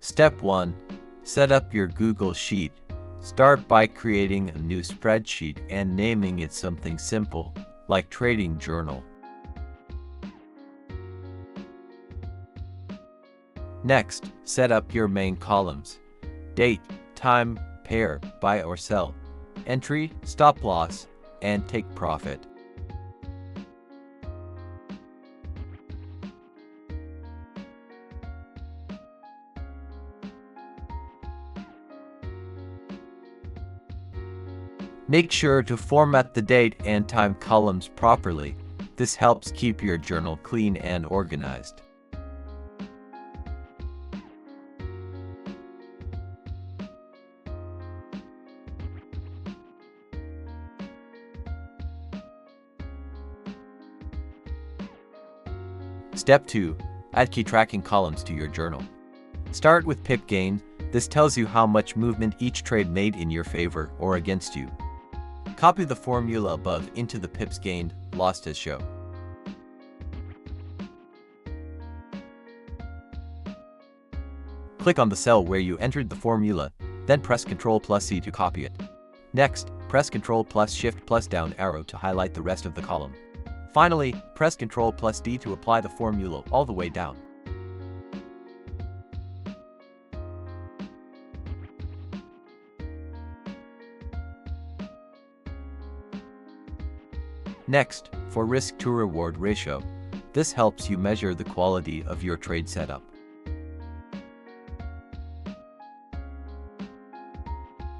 Step 1. Set up your Google Sheet. Start by creating a new spreadsheet and naming it something simple, like Trading Journal. Next, set up your main columns: date, time, pair, buy or sell, entry, stop loss, and take profit. Make sure to format the date and time columns properly. This helps keep your journal clean and organized. Step 2. Add key tracking columns to your journal. Start with pip gain. This tells you how much movement each trade made in your favor or against you. Copy the formula above into the pips gained, lost as show. Click on the cell where you entered the formula, then press Ctrl+C to copy it. Next, press Ctrl+Shift+down arrow to highlight the rest of the column. Finally, press Ctrl+D to apply the formula all the way down. Next, for risk-to-reward ratio, this helps you measure the quality of your trade setup.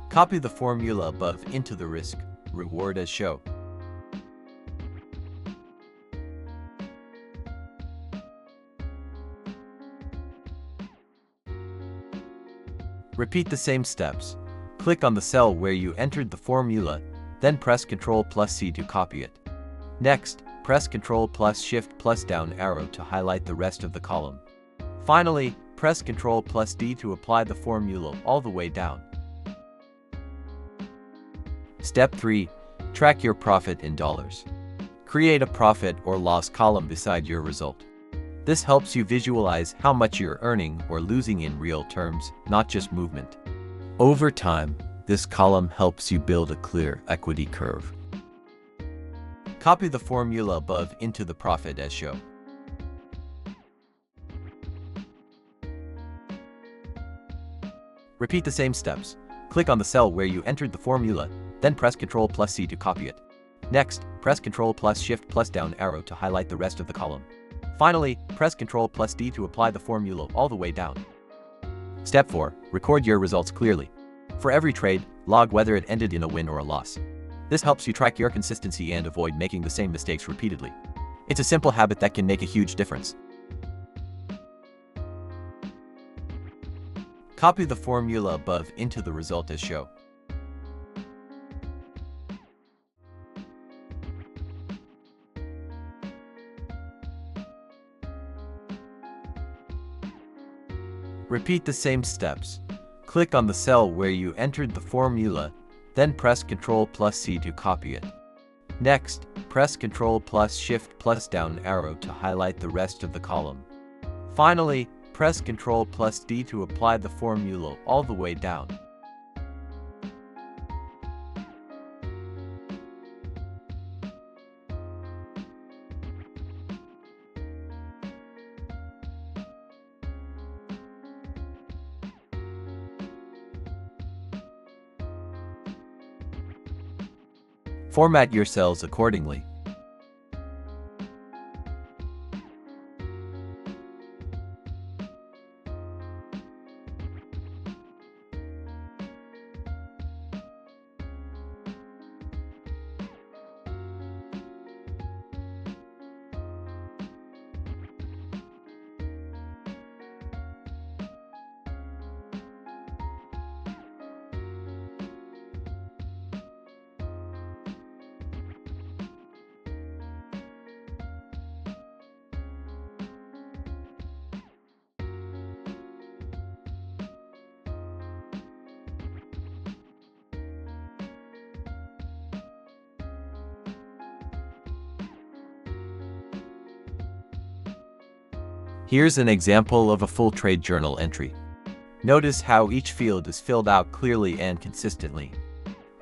Copy the formula above into the risk-reward as show. Repeat the same steps. Click on the cell where you entered the formula, then press Ctrl+C to copy it. Next, press Ctrl+Shift+down arrow to highlight the rest of the column. Finally, press Ctrl+D to apply the formula all the way down. Step 3. Track your profit in dollars. Create a profit or loss column beside your result. This helps you visualize how much you're earning or losing in real terms, not just movement. Over time, this column helps you build a clear equity curve. Copy the formula above into the profit as show. Repeat the same steps. Click on the cell where you entered the formula, then press Ctrl+C to copy it. Next, press Ctrl+Shift+down arrow to highlight the rest of the column. Finally, press Ctrl+D to apply the formula all the way down. Step 4. Record your results clearly. For every trade, log whether it ended in a win or a loss. This helps you track your consistency and avoid making the same mistakes repeatedly. It's a simple habit that can make a huge difference. Copy the formula above into the result as show. Repeat the same steps. Click on the cell where you entered the formula, then press Ctrl+C to copy it. Next, press Ctrl+Shift+down arrow to highlight the rest of the column. Finally, press Ctrl+D to apply the formula all the way down. Format your cells accordingly. Here's an example of a full trade journal entry. Notice how each field is filled out clearly and consistently.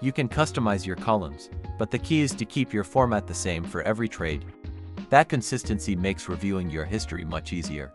You can customize your columns, but the key is to keep your format the same for every trade. That consistency makes reviewing your history much easier.